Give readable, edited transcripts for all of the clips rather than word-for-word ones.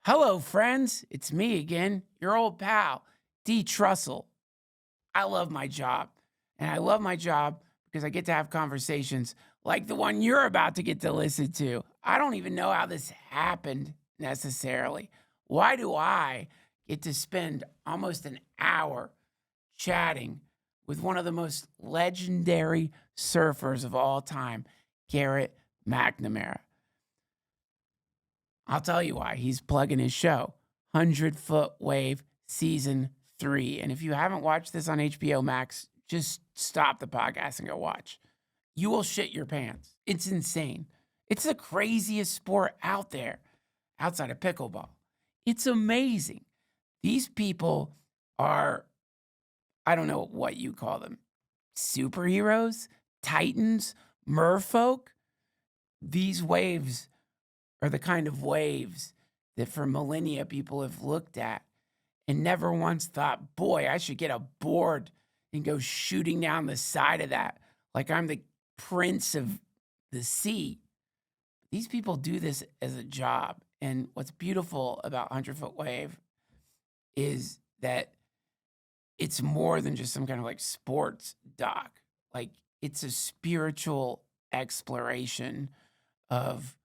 Hello, friends. It's me again, your old pal, D. Trussell. I love my job. And I love my job because I get to have conversations like the one you're about to get to listen to. I don't even know how this happened necessarily. Why do I get to spend almost an hour chatting with one of the most legendary surfers of all time, Garrett McNamara? I'll tell you why. He's plugging his show, 100-Foot Wave Season 3. And if you haven't watched this on HBO Max, just stop the podcast and go watch. You will shit your pants. It's insane. It's the craziest sport out there, outside of pickleball. It's amazing. These people are, I don't know what you call them, superheroes, titans, merfolk. These waves are the kind of waves that for millennia people have looked at and never once thought, boy, I should get a board and go shooting down the side of that like I'm the prince of the sea. These people do this as a job. And what's beautiful about 100-Foot Wave is that it's more than just some kind of like sports doc. Like, it's a spiritual exploration of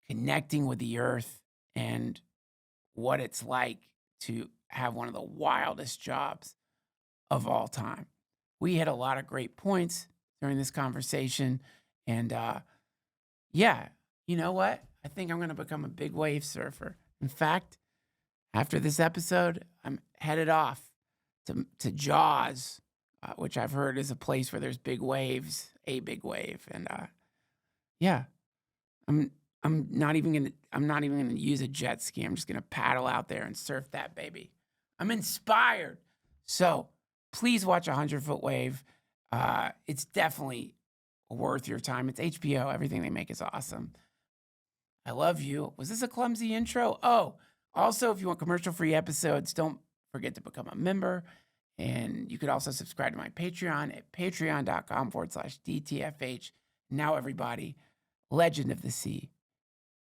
connecting with the earth and what it's like to have one of the wildest jobs of all time. We had a lot of great points during this conversation. And yeah, you know what? I think I'm going to become a big wave surfer. In fact, after this episode, I'm headed off to Jaws, which I've heard is a place where there's big waves, a big wave. And yeah, I'm not even gonna use a jet ski. I'm just gonna paddle out there and surf that baby. I'm inspired. So please watch 100-Foot Wave. It's definitely worth your time. It's HBO. Everything they make is awesome. I love you. Was this a clumsy intro? Oh, also, if you want commercial-free episodes, don't forget to become a member. And you could also subscribe to my Patreon at patreon.com/DTFH. Now, everybody, legend of the sea,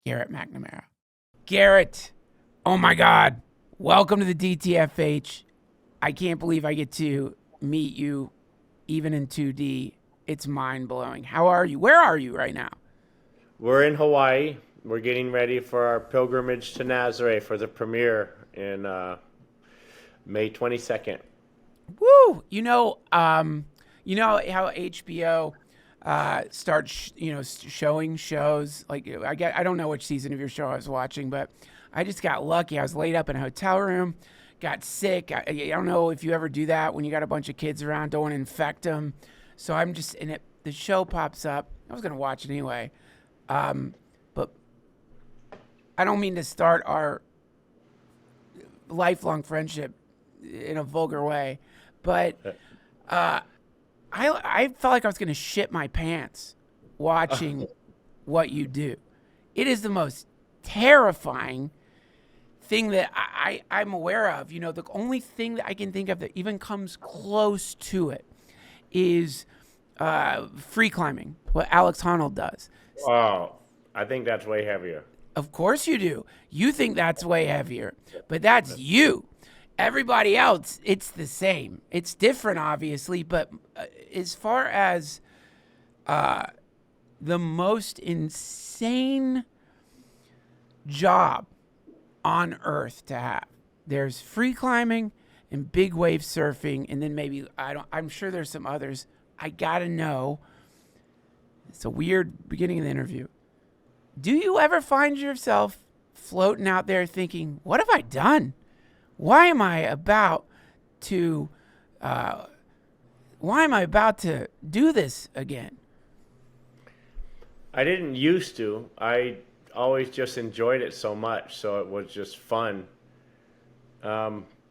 Garrett McNamara. Garrett, oh my God. Welcome to the DTFH. I can't believe I get to meet you even in 2D. It's mind-blowing. How are you? Where are you right now? We're in Hawaii. We're getting ready for our pilgrimage to Nazaré for the premiere in May 22nd. Woo! You know how HBO starts, showing shows. Like, I don't know which season of your show I was watching, but I just got lucky. I was laid up in a hotel room, got sick. I don't know if you ever do that when you got a bunch of kids around, don't want to infect them. So I'm just in it. The show pops up. I was gonna watch it anyway, but I don't mean to start our lifelong friendship in a vulgar way, but I felt like I was going to shit my pants watching what you do. It is the most terrifying thing that I'm aware of. You know, the only thing that I can think of that even comes close to it is free climbing, what Alex Honnold does. Oh, I think that's way heavier. Of course you do. You think that's way heavier, but that's you. Everybody else, it's the same. It's different, obviously, but as far as the most insane job on earth to have, there's free climbing and big wave surfing, and then maybe I'm sure there's some others. I gotta know. It's a weird beginning of the interview. Do you ever find yourself floating out there thinking, what have I done? Why am I about to do this again? I didn't used to. I always just enjoyed it so much, so it was just fun.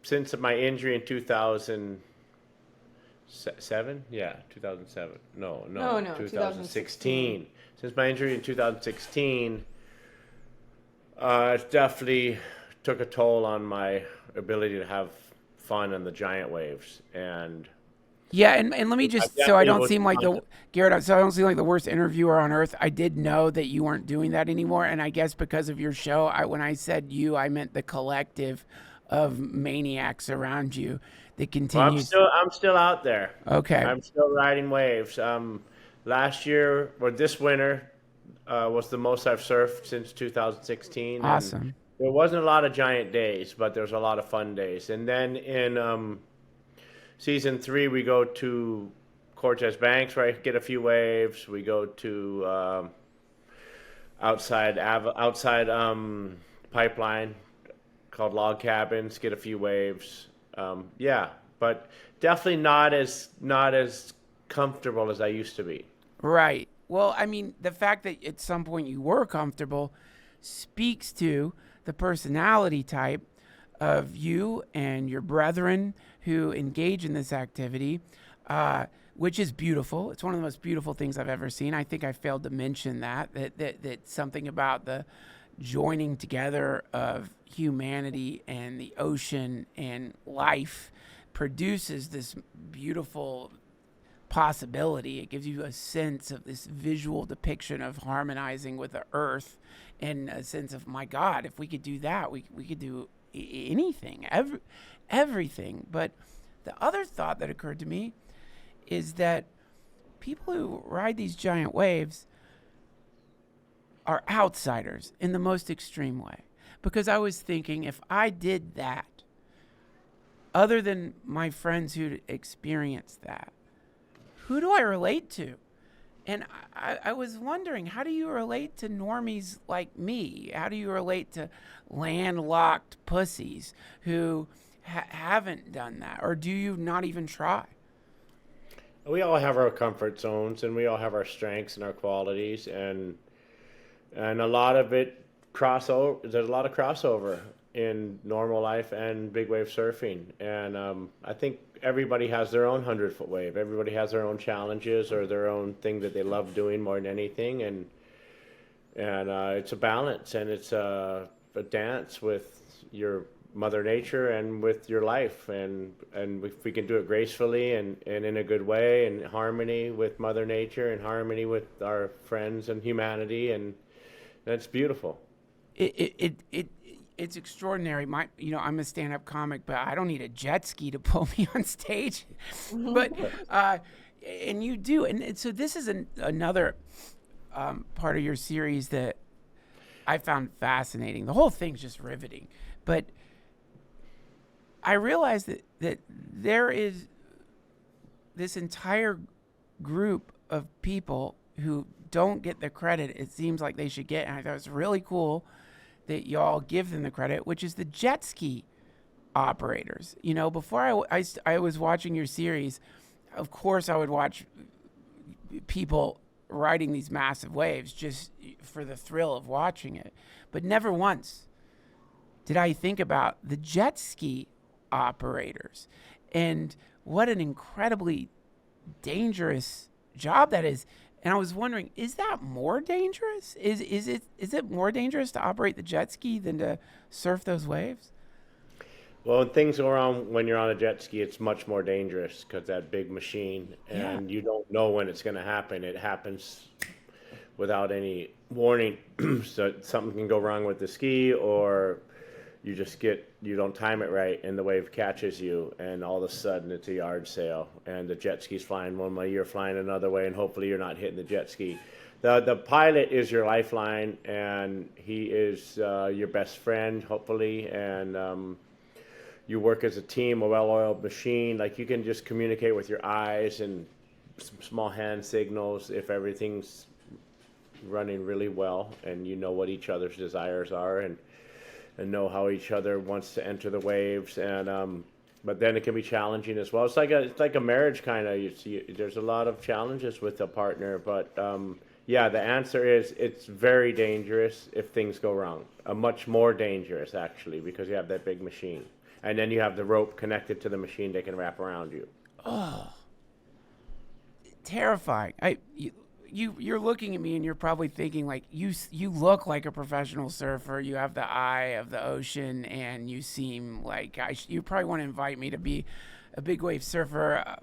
Since my injury in 2007? Yeah, 2007. No, 2016. Since my injury in 2016, it definitely took a toll on my ability to have fun on the giant waves. And Yeah, and let me I just, so I definitely don't was seem like on the Garrett, so I don't seem like the worst interviewer on earth. I did know that you weren't doing that anymore, and I guess because of your show, when I said you, I meant the collective of maniacs around you that Well, continues. I'm still out there. Okay, I'm still riding waves. Last year or this winter was the most I've surfed since 2016, and awesome. there wasn't a lot of giant days, but there's a lot of fun days. And then in season 3, we go to Cortez Banks, where I get a few waves. We go to outside pipeline called Log Cabins, get a few waves. Yeah, but definitely not as comfortable as I used to be. Right. Well, I mean, the fact that at some point you were comfortable speaks to the personality type of you and your brethren who engage in this activity, which is beautiful. It's one of the most beautiful things I've ever seen. I think I failed to mention that something about the joining together of humanity and the ocean and life produces this beautiful possibility. It gives you a sense of this visual depiction of harmonizing with the earth and a sense of, my God, if we could do that, we could do anything, everything. But the other thought that occurred to me is that people who ride these giant waves are outsiders in the most extreme way. Because I was thinking, if I did that, other than my friends who'd experienced that, who do I relate to? And I was wondering, how do you relate to normies like me? How do you relate to landlocked pussies who haven't done that? Or do you not even try? We all have our comfort zones, and we all have our strengths and our qualities, and a lot of it crossover. There's a lot of crossover in normal life and big wave surfing, and I think everybody has their own 100-foot wave. Everybody has their own challenges or their own thing that they love doing more than anything, and it's a balance, and it's a dance with your mother nature and with your life, and if we can do it gracefully and in a good way, and harmony with mother nature and harmony with our friends and humanity, and that's beautiful. It's extraordinary. I'm a stand-up comic, but I don't need a jet ski to pull me on stage. But and you do, and so this is another part of your series that I found fascinating. The whole thing's just riveting, but I realized that there is this entire group of people who don't get the credit it seems like they should get, and I thought it was really cool that y'all give them the credit, which is the jet ski operators. Before I was watching your series, of course I would watch people riding these massive waves just for the thrill of watching it. But never once did I think about the jet ski operators and what an incredibly dangerous job that is. And I was wondering, is that more dangerous? Is it more dangerous to operate the jet ski than to surf those waves? Well, when things go wrong when you're on a jet ski, it's much more dangerous because that big machine, Yeah. and you don't know when it's going to happen. It happens without any warning. So something can go wrong with the ski, or you don't time it right, and the wave catches you, and all of a sudden it's a yard sale, and the jet ski's flying one way, you're flying another way, and hopefully you're not hitting the jet ski. The pilot is your lifeline, and he is your best friend, hopefully, and you work as a team, a well-oiled machine. Like, you can just communicate with your eyes and some small hand signals if everything's running really well, and you know what each other's desires are, and know how each other wants to enter the waves, and but then it can be challenging as well. It's like a marriage, kind of. You see, there's a lot of challenges with a partner, but yeah, the answer is it's very dangerous if things go wrong. Much more dangerous, actually, because you have that big machine, and then you have the rope connected to the machine they can wrap around you. Oh, terrifying. You're looking at me and you're probably thinking, like, you look like a professional surfer. You have the eye of the ocean, and you seem like you probably want to invite me to be a big wave surfer.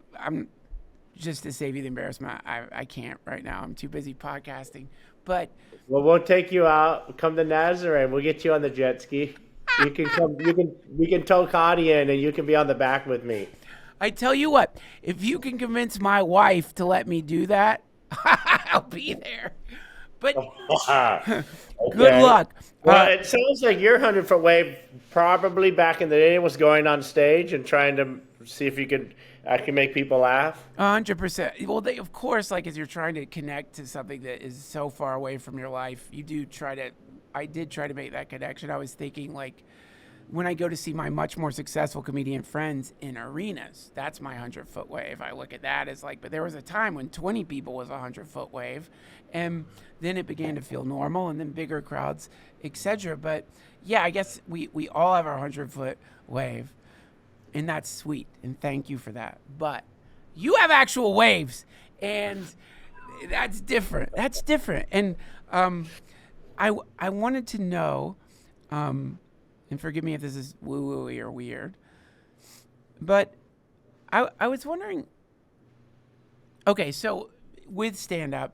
just to save you the embarrassment, I can't right now. I'm too busy podcasting. But Well, we'll take you out. Come to Nazareth. We'll get you on the jet ski. You can come. We can tow Cody in, and you can be on the back with me. I tell you what, if you can convince my wife to let me do that, I'll be there. But good Okay. luck. Well, it sounds like your 100-foot wave probably back in the day was going on stage and trying to see if you could actually make people laugh. 100%. Well, of course, like as you're trying to connect to something that is so far away from your life, you do try to. I did try to make that connection. I was thinking like when I go to see my much more successful comedian friends in arenas, that's my 100-foot wave. I look at that as like, but there was a time when 20 people was a 100-foot wave, and then it began to feel normal, and then bigger crowds, etc. But yeah, I guess we all have our 100-foot wave, and that's sweet, and thank you for that. But you have actual waves, and that's different. That's different. And I wanted to know, and forgive me if this is woo-woo-y or weird, but I was wondering, okay, so with stand-up,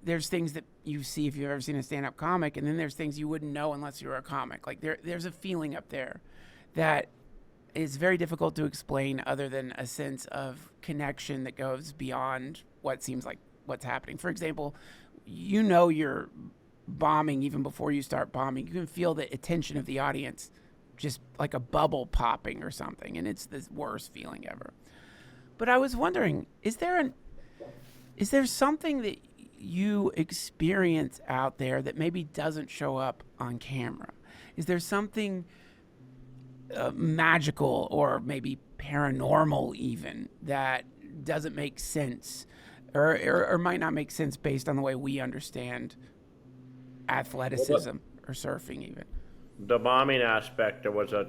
there's things that you see if you've ever seen a stand-up comic, and then there's things you wouldn't know unless you were a comic. Like there's a feeling up there that is very difficult to explain other than a sense of connection that goes beyond what seems like what's happening. For example, you know you're bombing even before you start bombing. You can feel the attention of the audience, just like a bubble popping or something, and it's the worst feeling ever. But I was wondering, is there something that you experience out there that maybe doesn't show up on camera? Is there something magical or maybe paranormal even that doesn't make sense or might not make sense based on the way we understand athleticism or surfing even? The bombing aspect, there was a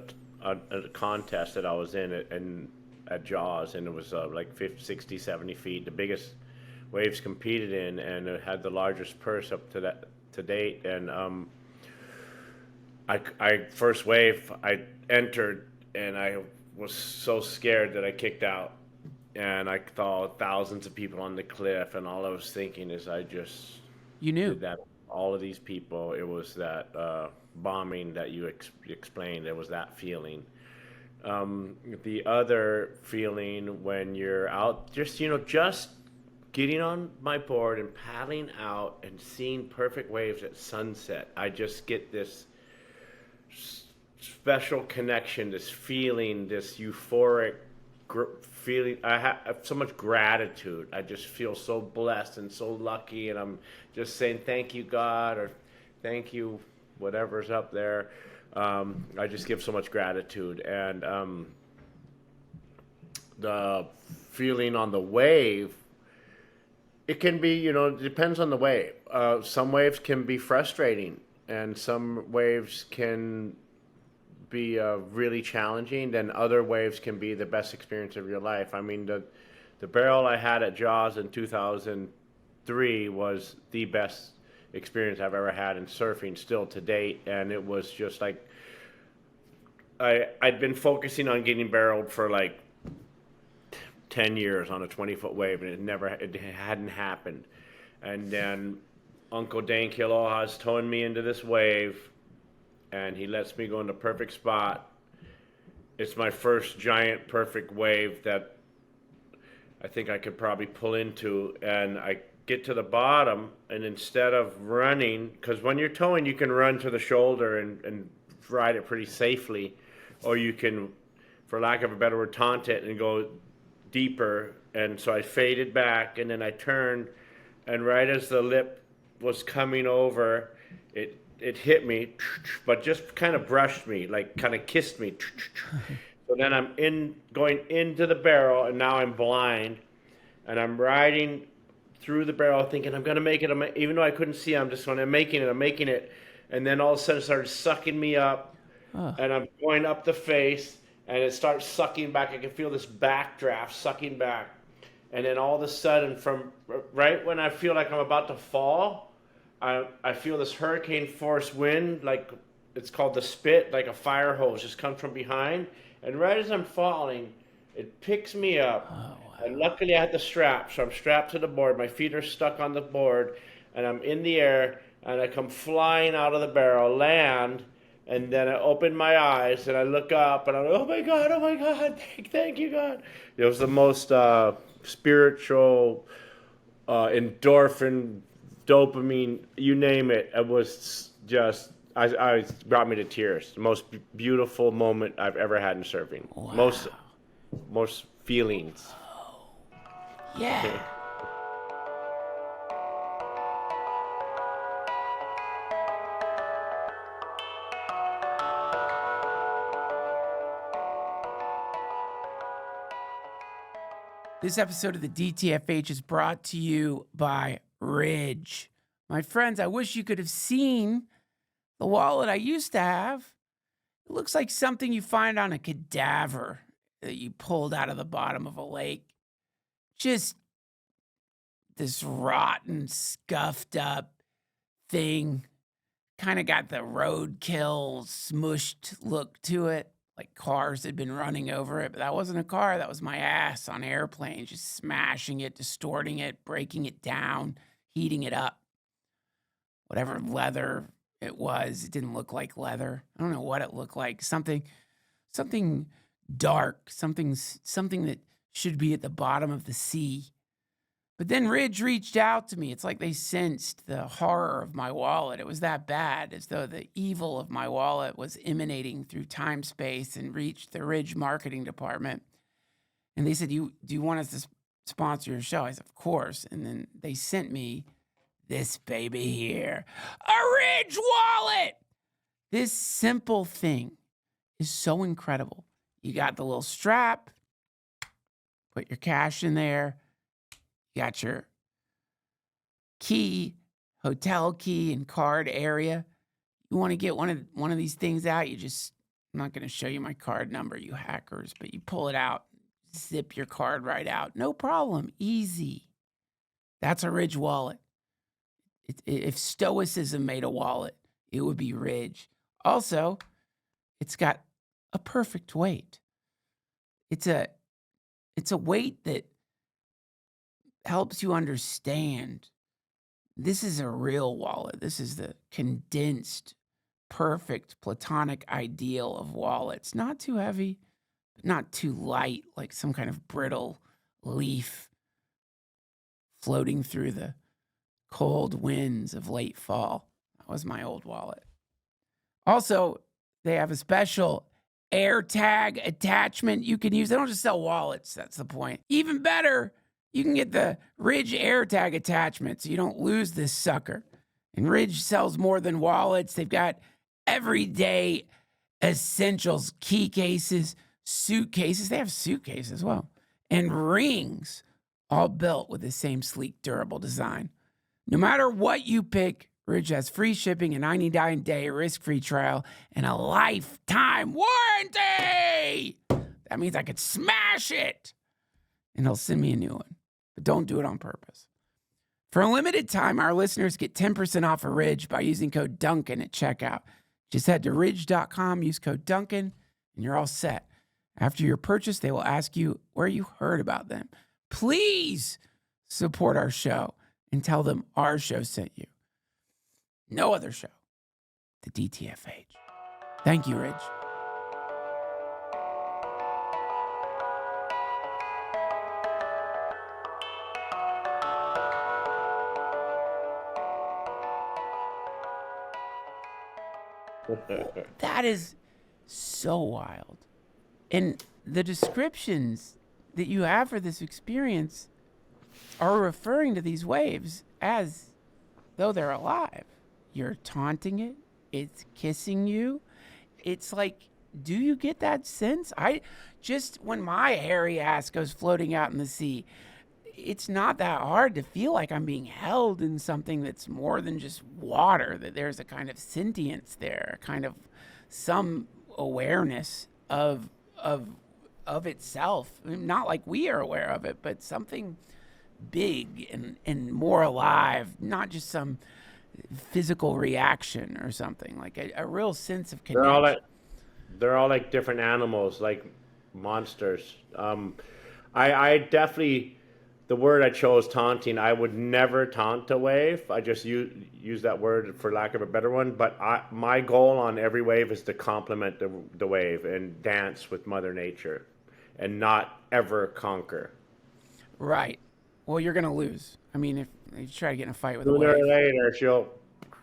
contest that I was in at Jaws, and it was like 50, 60, 70 feet, the biggest waves competed in, and it had the largest purse up to date. And I first wave I entered, and I was so scared that I kicked out, and I saw thousands of people on the cliff, and all I was thinking is You knew that all of these people, it was that bombing that you explained. It was that feeling. The other feeling when you're out, just getting on my board and paddling out and seeing perfect waves at sunset. I just get this special connection, this feeling, this euphoric feeling. I have so much gratitude. I just feel so blessed and so lucky, and I'm just saying thank you, God, or thank you, whatever's up there. I just give so much gratitude. And the feeling on the wave, it can be, it depends on the wave. Some waves can be frustrating, and some waves can be really challenging. Then other waves can be the best experience of your life. I mean, the barrel I had at Jaws in 2003 was the best experience I've ever had in surfing still to date. And it was just like, I'd been focusing on getting barreled for like 10 years on a 20-foot wave, and it hadn't happened. And then Uncle Dane Kiloha's towing me into this wave, and he lets me go in the perfect spot. It's my first giant perfect wave that I think I could probably pull into, and I get to the bottom, and instead of running, because when you're towing, you can run to the shoulder and ride it pretty safely, or you can, for lack of a better word, taunt it and go deeper. And so I faded back, and then I turned, and right as the lip was coming over, it hit me, but just kind of brushed me, like kind of kissed me. So then I'm going into the barrel, and now I'm blind, and I'm riding through the barrel thinking I'm going to make it. Even though I couldn't see, I'm just going, I'm making it. And then all of a sudden it started sucking me up, and I'm going up the face, and it starts sucking back. I can feel this backdraft sucking back. And then all of a sudden, from right when I feel like I'm about to fall, I feel this hurricane force wind, like it's called the spit, like a fire hose just comes from behind. And right as I'm falling, it picks me up And luckily I had the strap, so I'm strapped to the board. My feet are stuck on the board, and I'm in the air, and I come flying out of the barrel, land, and then I open my eyes, and I look up, and I'm like, oh my God, thank you, God. It was the most spiritual, endorphin, dopamine, you name it. It was just, I brought me to tears. The most beautiful moment I've ever had in surfing. Wow. Most feelings. Yeah. This episode of the DTFH is brought to you by Ridge. My friends, I wish you could have seen the wallet I used to have. It looks like something you find on a cadaver that you pulled out of the bottom of a lake. Just this rotten, scuffed up thing. Kind of got the roadkill, smushed look to it, like cars had been running over it. But that wasn't a car, that was my ass on airplanes, just smashing it, distorting it, breaking it down, heating it up. Whatever leather it was, it didn't look like leather. I don't know what it looked like. Something dark, something that should be at the bottom of the sea. But then Ridge reached out to me. It's like they sensed the horror of my wallet. It was that bad, as though the evil of my wallet was emanating through time, space, and reached the Ridge marketing department. And they said, do you want us to sponsor your show? I said, of course. And then they sent me this baby here, a Ridge wallet. This simple thing is so incredible. You got the little strap, put your cash in there. You got your key, hotel key and card area. You want to get one of these things out, I'm not going to show you my card number, you hackers, but you pull it out, zip your card right out. No problem. Easy. That's a Ridge wallet. If Stoicism made a wallet, it would be Ridge. Also, it's got a perfect weight. It's a weight that helps you understand this is a real wallet. This is the condensed, perfect, platonic ideal of wallets. Not too heavy, but not too light, like some kind of brittle leaf floating through the cold winds of late fall. That was my old wallet. Also, they have a special AirTag attachment you can use. They don't just sell wallets, that's the point. Even better, you can get the Ridge AirTag attachment so you don't lose this sucker. And Ridge sells more than wallets. They've got everyday essentials, key cases, suitcases. They have suitcases as well. And rings, all built with the same sleek, durable design. No matter what you pick, Ridge has free shipping, a 99-day risk-free trial, and a lifetime warranty. That means I could smash it. And they'll send me a new one. But don't do it on purpose. For a limited time, our listeners get 10% off of Ridge by using code Duncan at checkout. Just head to ridge.com, use code Duncan, and you're all set. After your purchase, they will ask you where you heard about them. Please support our show and tell them our show sent you. No other show. The DTFH. Thank you, Ridge. That is so wild. And the descriptions that you have for this experience are referring to these waves as though they're alive. You're taunting it. It's kissing you. It's like, do you get that sense? When my hairy ass goes floating out in the sea, it's not that hard to feel like I'm being held in something that's more than just water, that there's a kind of sentience there, a kind of some awareness of itself. I mean, not like we are aware of it, but something big and more alive, not just some physical reaction or something, like a real sense of connection. They're all like different animals, like monsters. I definitely, the word I chose, taunting, I would never taunt a wave. I just use that word for lack of a better one. But my goal on every wave is to complement the wave and dance with Mother Nature and not ever conquer. Right. Well, you're gonna lose. I mean, if you try to get in a fight with a Sooner or wave. later, she'll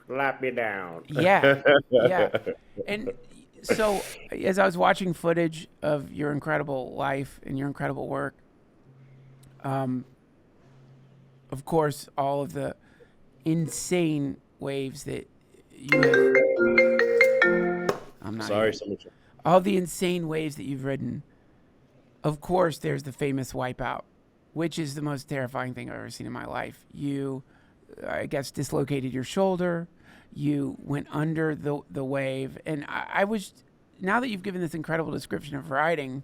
slap you down. Yeah. Yeah. And so, as I was watching footage of your incredible life and your incredible work, um, of course, all of the insane waves that you have. I'm not Sorry, even. so much. All the insane waves that you've ridden. Of course, there's the famous wipeout, which is the most terrifying thing I've ever seen in my life. You, I guess, dislocated your shoulder. You went under the wave. And I was, now that you've given this incredible description of riding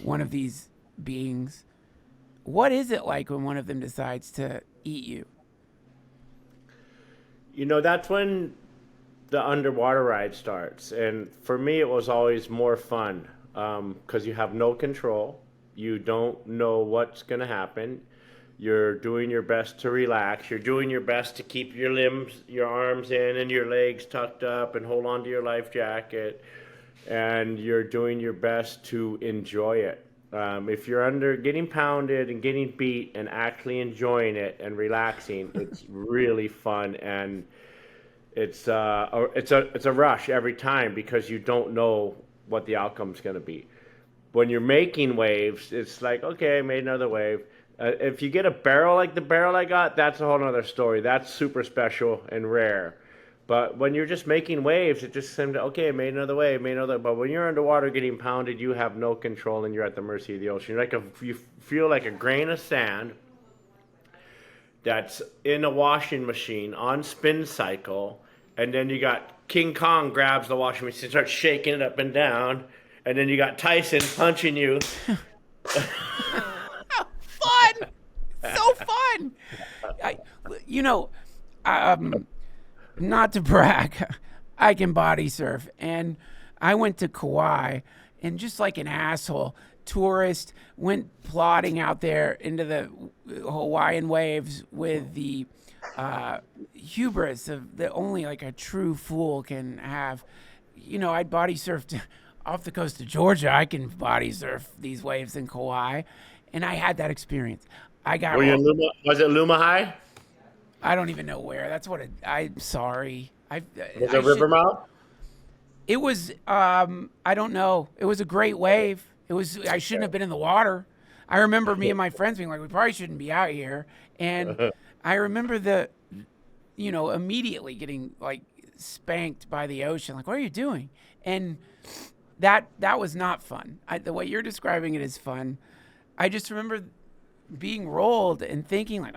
one of these beings, what is it like when one of them decides to eat you? That's when the underwater ride starts. And for me, it was always more fun because you have no control. You don't know what's going to happen. You're doing your best to relax. You're doing your best to keep your limbs, your arms in and your legs tucked up and hold on to your life jacket. And you're doing your best to enjoy it. If you're under getting pounded and getting beat and actually enjoying it and relaxing, it's really fun, and it's a rush every time because you don't know what the outcome's going to be. When you're making waves, it's like, okay, I made another wave. If you get a barrel like the barrel I got, that's a whole other story. That's super special and rare. But when you're just making waves, it just seems, okay, made another wave, made another. But when you're underwater getting pounded, you have no control and you're at the mercy of the ocean. You feel like a grain of sand that's in a washing machine on spin cycle, and then you got King Kong grabs the washing machine, starts shaking it up and down, and then you got Tyson punching you. Fun! So fun! I, you know, um, not to brag, I can body surf. And I went to Kauai and just like an asshole, tourist, went plodding out there into the Hawaiian waves with the hubris of that only like a true fool can have. I'd body surfed off the coast of Georgia. I can body surf these waves in Kauai. And I had that experience. I got. Were you in Luma? Was it Luma High? I don't even know where. That's what I'm sorry. Was I it should. Rivermouth? It was. I don't know. It was a great wave. It was. I shouldn't have been in the water. I remember me and my friends being like, "We probably shouldn't be out here." And I remember immediately getting like spanked by the ocean. Like, what are you doing? And that was not fun. The way you're describing it is fun. I just remember being rolled and thinking like,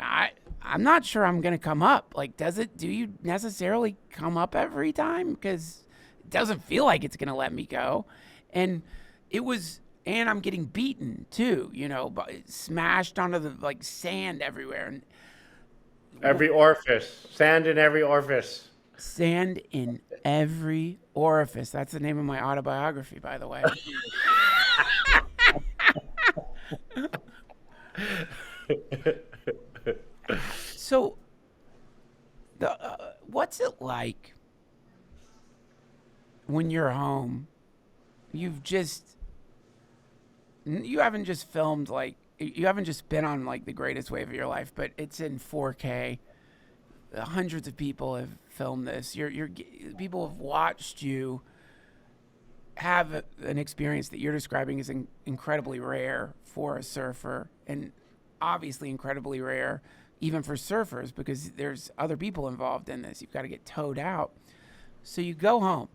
I'm not sure I'm gonna come up. Like, do you necessarily come up every time? Because it doesn't feel like it's gonna let me go. And and I'm getting beaten too, smashed onto the like sand everywhere. And Every orifice, sand in every orifice. sand in every orifice. That's the name of my autobiography, by the way. So, what's it like when you're home? You haven't just filmed like you haven't just been on like the greatest wave of your life, but it's in 4K. Hundreds of people have filmed this. People have watched you have an experience that you're describing as incredibly rare for a surfer, and obviously incredibly rare even for surfers because there's other people involved in this. You've got to get towed out. So you go home.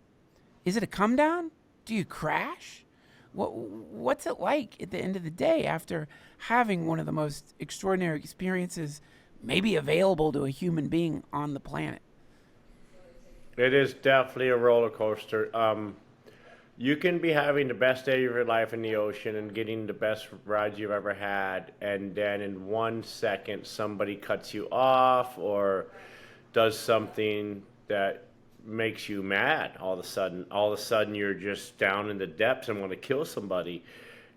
Is it a come down? Do you crash? What's it like at the end of the day after having one of the most extraordinary experiences maybe available to a human being on the planet? It is definitely a roller coaster. You can be having the best day of your life in the ocean and getting the best rides you've ever had, and then in 1 second somebody cuts you off or does something that makes you mad. All of a sudden you're just down in the depths and want to kill somebody.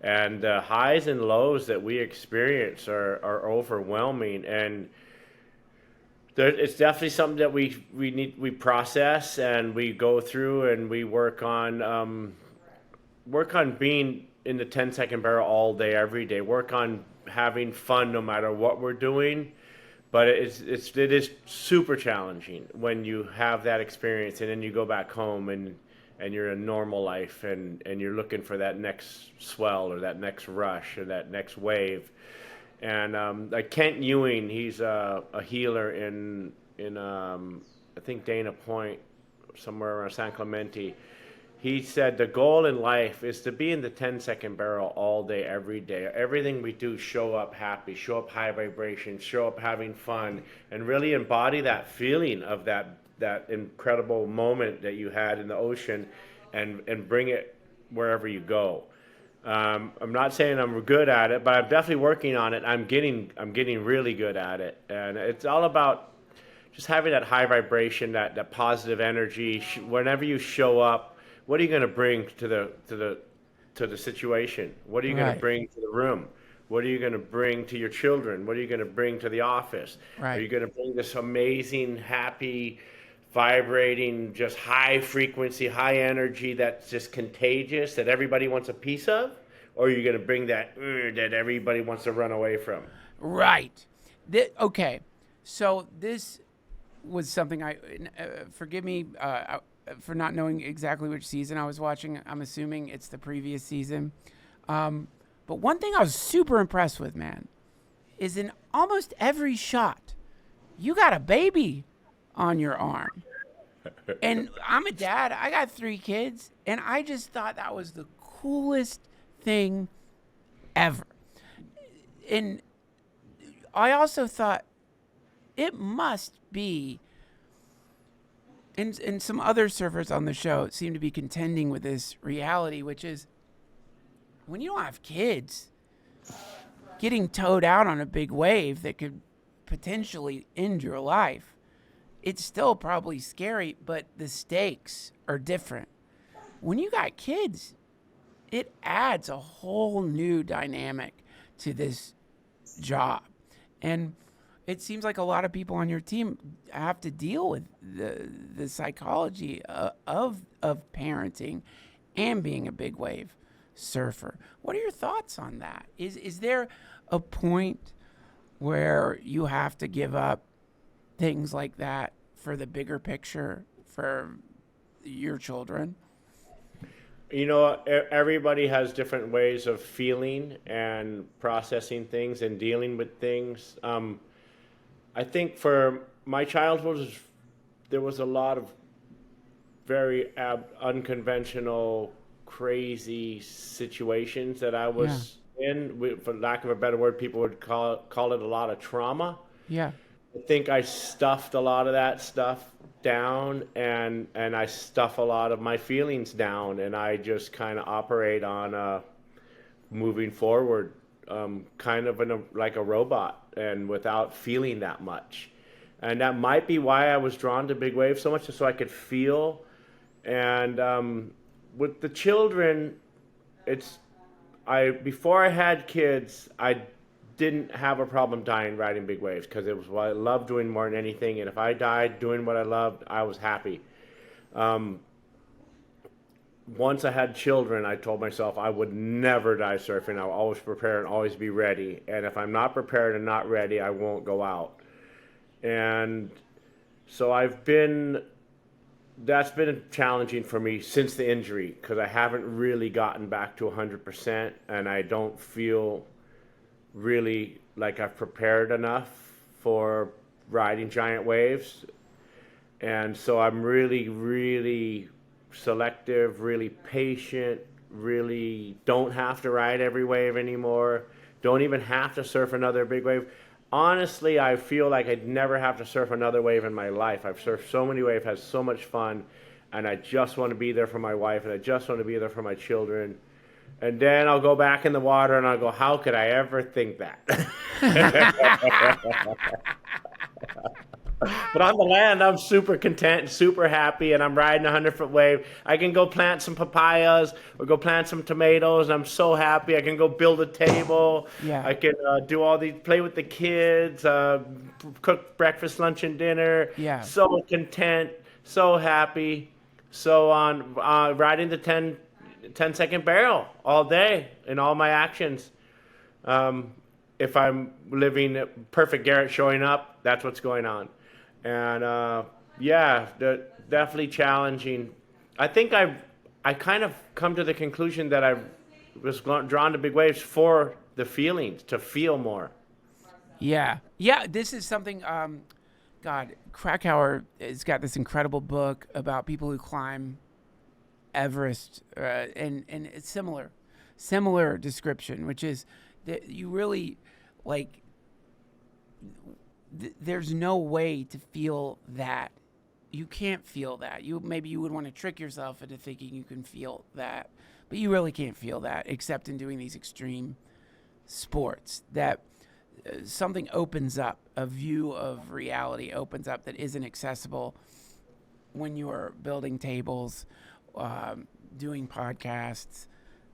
And the highs and lows that we experience are overwhelming. And it's definitely something that we process and we go through and we work on being in the 10-second barrel all day, every day. Work on having fun no matter what we're doing. But it is super challenging when you have that experience and then you go back home and you're in normal life and you're looking for that next swell or that next rush or that next wave. And like Kent Ewing, he's a healer in I think Dana Point, somewhere around San Clemente. He said the goal in life is to be in the 10-second barrel all day, every day. Everything we do, show up happy, show up high vibration, show up having fun, and really embody that feeling of that incredible moment that you had in the ocean and bring it wherever you go. I'm not saying I'm good at it, but I'm definitely working on it. I'm getting really good at it. And it's all about just having that high vibration, that positive energy. Whenever you show up, what are you going to bring to the situation? What are you going to bring to the room? What are you going to bring to your children? What are you going to bring to the office? Right. Are you going to bring this amazing, happy, vibrating, just high frequency, high energy that's just contagious that everybody wants a piece of? Or are you going to bring that that everybody wants to run away from? Right. Okay. So this was something forgive me for not knowing exactly which season I was watching. I'm assuming it's the previous season. But one thing I was super impressed with, man, is in almost every shot, you got a baby on your arm. And I'm a dad. I got 3 kids. And I just thought that was the coolest thing ever. And I also thought it must be, and some other surfers on the show seem to be contending with this reality, which is when you don't have kids, getting towed out on a big wave that could potentially end your life, it's still probably scary, but the stakes are different. When you got kids, it adds a whole new dynamic to this job. And it seems like a lot of people on your team have to deal with the psychology of parenting and being a big wave surfer. What are your thoughts on that? Is there a point where you have to give up things like that for the bigger picture for your children? You know, everybody has different ways of feeling and processing things and dealing with things. I think for my childhood, there was a lot of very unconventional, crazy situations that I was in. For lack of a better word, people would call it a lot of trauma. Yeah. I think I stuffed a lot of that stuff down, and I stuff a lot of my feelings down, and I just kind of operate on moving forward, kind of like a robot and without feeling that much. And that might be why I was drawn to big waves so much, so I could feel. And with the children, before I had kids, I didn't have a problem dying riding big waves because it was what I loved doing more than anything. And if I died doing what I loved, I was happy. Once I had children, I told myself I would never die surfing. I will always prepare and always be ready. And if I'm not prepared and not ready, I won't go out. And so that's been challenging for me since the injury because I haven't really gotten back to 100%, and I don't feel really like I've prepared enough for riding giant waves. And so I'm really, really selective, really patient, really don't have to ride every wave anymore, don't even have to surf another big wave. Honestly, I feel like I'd never have to surf another wave in my life. I've surfed so many waves, had so much fun, and I just want to be there for my wife, and I just want to be there for my children. And then I'll go back in the water and I'll go, how could I ever think that? But on the land, I'm super content, super happy, and I'm riding a 100-foot wave. I can go plant some papayas or go plant some tomatoes. I'm so happy. I can go build a table. Yeah. I can do all these, play with the kids, cook breakfast, lunch, and dinner. Yeah. So content, so happy. So on riding the 10-second barrel all day in all my actions. If I'm living perfect Garrett showing up, that's what's going on. And yeah, definitely challenging. I think I kind of come to the conclusion that I was drawn to big waves for the feelings, to feel more. Yeah. Yeah. This is something, God, Krakauer has got this incredible book about people who climb Everest, and it's similar description, which is that you really like. There's no way to feel that. You can't feel that. Maybe you would want to trick yourself into thinking you can feel that, but you really can't feel that except in doing these extreme sports. That something opens up, a view of reality opens up that isn't accessible when you are building tables, doing podcasts,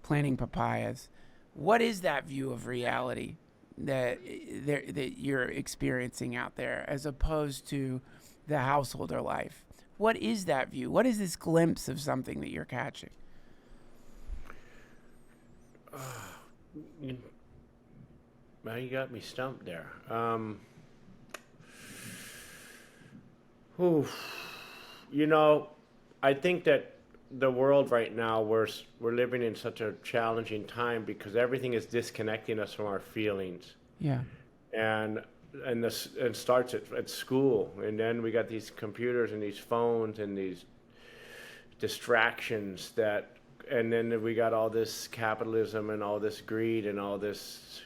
planting papayas. What is that view of reality that you're experiencing out there, as opposed to the householder life? What is that view? What is this glimpse of something that you're catching? Now you got me stumped there. You know, I think that the world right now, we're living in such a challenging time because everything is disconnecting us from our feelings. Yeah. And and starts at school, and then we got these computers and these phones and these distractions and then we got all this capitalism and all this greed and all this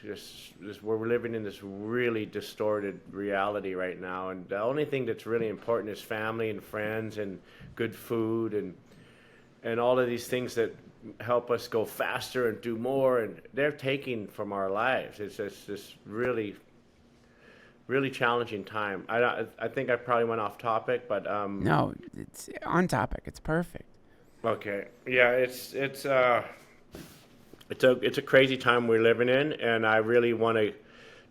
we're living in this really distorted reality right now, and the only thing that's really important is family and friends and good food and all of these things that help us go faster and do more, and they're taking from our lives. It's just this really, really challenging time. I think I probably went off topic, but No, it's on topic. It's perfect. okay, yeah, it's a crazy time we're living in, and I really want to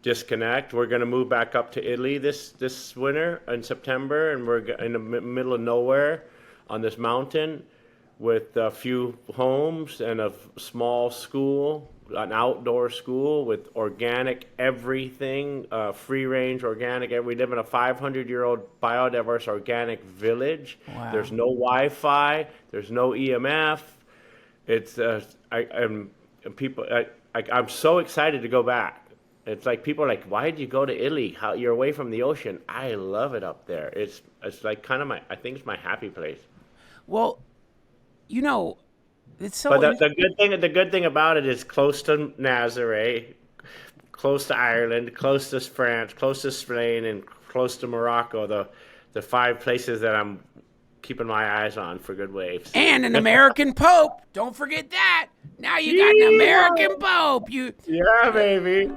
disconnect. We're going to move back up to Italy this winter in September, and we're in the middle of nowhere on this mountain with a few homes and a small school, an outdoor school with organic everything, free range organic. We live in a 500-year-old biodiverse organic village. Wow. There's no Wi-Fi. There's no EMF. It's I'm so excited to go back. It's like people are like, why did you go to Italy? How you're away from the ocean? I love it up there. It's like kind of I think it's my happy place. Well, you know, it's so. But the good thing about it is close to Nazareth, close to Ireland, close to France, close to Spain, and close to Morocco. The 5 places that I'm keeping my eyes on for good waves. And an American Pope. Don't forget that. Now you got an American Pope. Yeah, baby.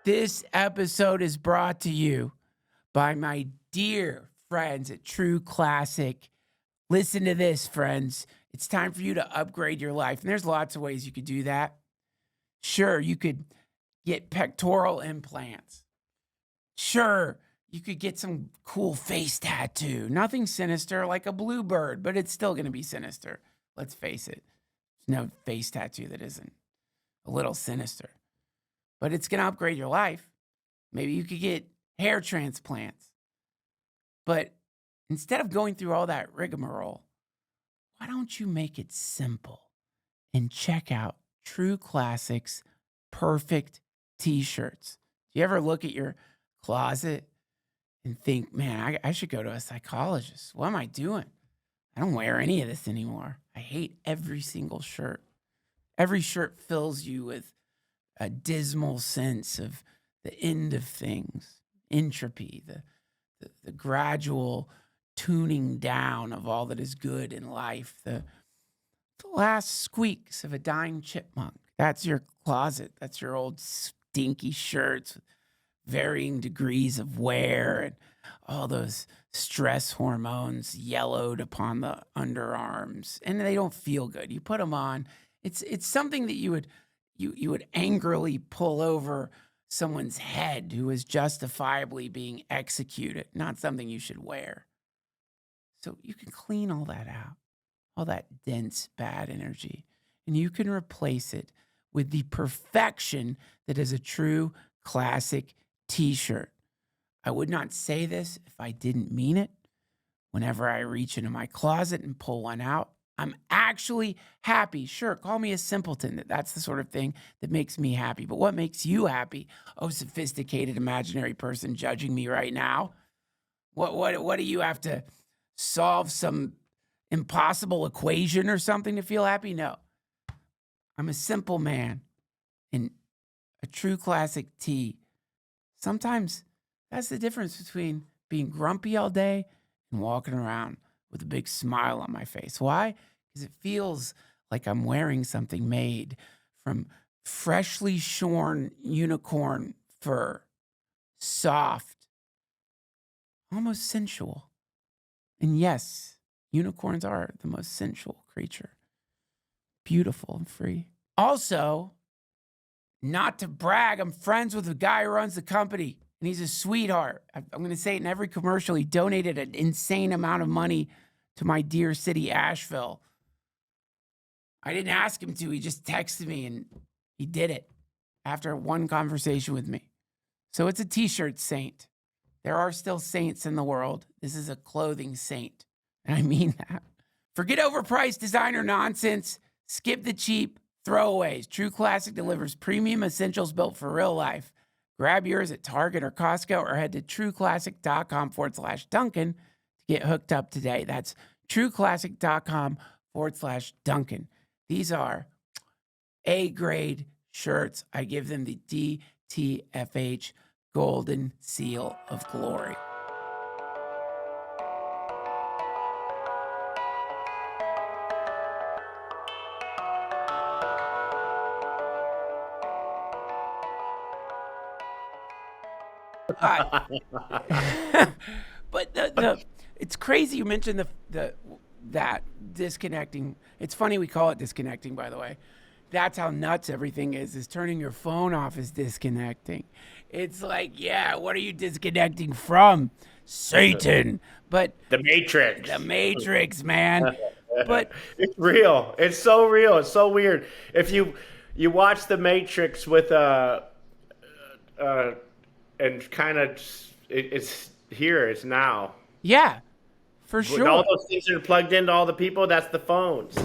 This episode is brought to you by my dear friends at True Classic. Listen to this, friends. It's time for you to upgrade your life. And there's lots of ways you could do that. Sure, you could get pectoral implants. Sure, you could get some cool face tattoo. Nothing sinister like a bluebird, but it's still going to be sinister. Let's face it. There's no face tattoo that isn't a little sinister. But it's going to upgrade your life. Maybe you could get hair transplants. But instead of going through all that rigmarole, why don't you make it simple and check out True Classics Perfect T-shirts? Do you ever look at your closet and think, man, I should go to a psychologist? What am I doing? I don't wear any of this anymore. I hate every single shirt. Every shirt fills you with a dismal sense of the end of things, entropy, the gradual tuning down of all that is good in life, the last squeaks of a dying chipmunk. That's your closet. That's your old stinky shirts with varying degrees of wear and all those stress hormones yellowed upon the underarms, and they don't feel good. You put them on. It's something that you would angrily pull over someone's head who is justifiably being executed, not something you should wear. So you can clean all that out, all that dense bad energy, and you can replace it with the perfection that is a true classic t-shirt. I would not say this if I didn't mean it. Whenever I reach into my closet and pull one out, I'm actually happy. Sure, call me a simpleton. That's the sort of thing that makes me happy. But what makes you happy? Oh, sophisticated imaginary person judging me right now. What do you have to solve some impossible equation or something to feel happy? No. I'm a simple man in a true classic tee. Sometimes that's the difference between being grumpy all day and walking around with a big smile on my face. Why? Because it feels like I'm wearing something made from freshly shorn unicorn fur, soft, almost sensual. And yes, unicorns are the most sensual creature, beautiful and free. Also, not to brag, I'm friends with the guy who runs the company, and he's a sweetheart. I'm going to say it in every commercial. He donated an insane amount of money to my dear city, Asheville. I didn't ask him to. He just texted me, and he did it after one conversation with me. So it's a t-shirt saint. There are still saints in the world. This is a clothing saint, and I mean that. Forget overpriced designer nonsense. Skip the cheap throwaways. True Classic delivers premium essentials built for real life. Grab yours at Target or Costco or head to trueclassic.com/Duncan to get hooked up today. That's trueclassic.com/Duncan. These are A-grade shirts. I give them the DTFH Golden Seal of Glory. But it's crazy you mentioned that disconnecting. It's funny we call it disconnecting, by the way. That's how nuts everything is turning your phone off is disconnecting. It's like, yeah, what are you disconnecting from? Satan. But The Matrix. the Matrix, man. But It's real. It's so real. It's so weird. If you watch The Matrix with and kind of it's here. It's now. yeah, for When all sure. those things are plugged into all the people, that's the phones.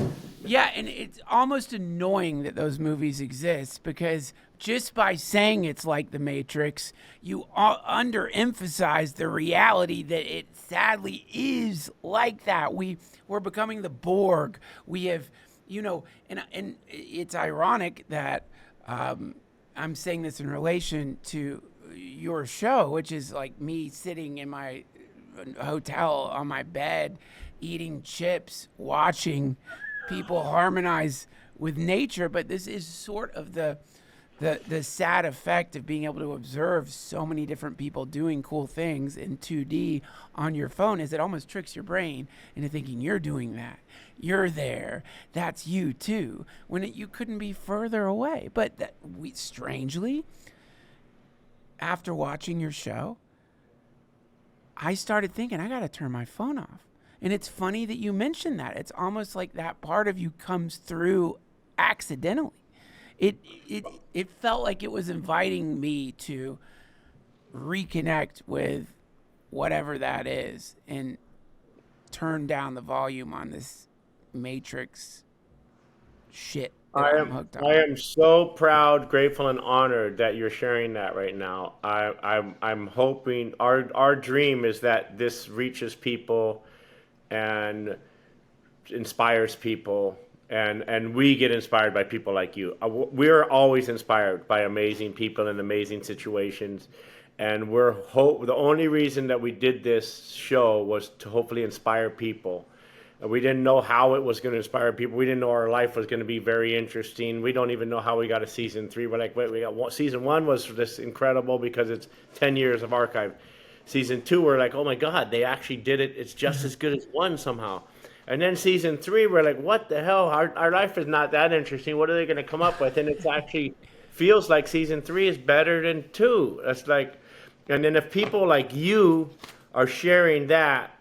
Yeah, and it's almost annoying that those movies exist because just by saying it's like The Matrix, you underemphasize the reality that it sadly is like that. We're becoming the Borg. We have, and it's ironic that I'm saying this in relation to your show, which is like me sitting in my hotel on my bed, eating chips, watching people harmonize with nature. But this is sort of the sad effect of being able to observe so many different people doing cool things in 2D on your phone is it almost tricks your brain into thinking you're doing that. You're there. That's you too. When you couldn't be further away. But strangely, after watching your show, I started thinking I got to turn my phone off. And it's funny that you mentioned that. It's almost like that part of you comes through accidentally. It felt like it was inviting me to reconnect with whatever that is and turn down the volume on this Matrix shit that I'm hooked on. I am so proud, grateful, and honored that you're sharing that right now. I'm hoping our dream is that this reaches people and inspires people, and we get inspired by people like you. We're always inspired by amazing people and amazing situations, and the only reason that we did this show was to hopefully inspire people. We didn't know how it was going to inspire people. We didn't know our life was going to be very interesting. We don't even know how we got to season 3. We're like, wait, we got season 1 was just incredible because it's 10 years of archive. Season 2, we're like, oh my God, they actually did it. It's just as good as 1 somehow. And then season 3, we're like, what the hell? Our life is not that interesting. What are they going to come up with? And it's actually feels like season 3 is better than 2. That's like, and then if people like you are sharing that,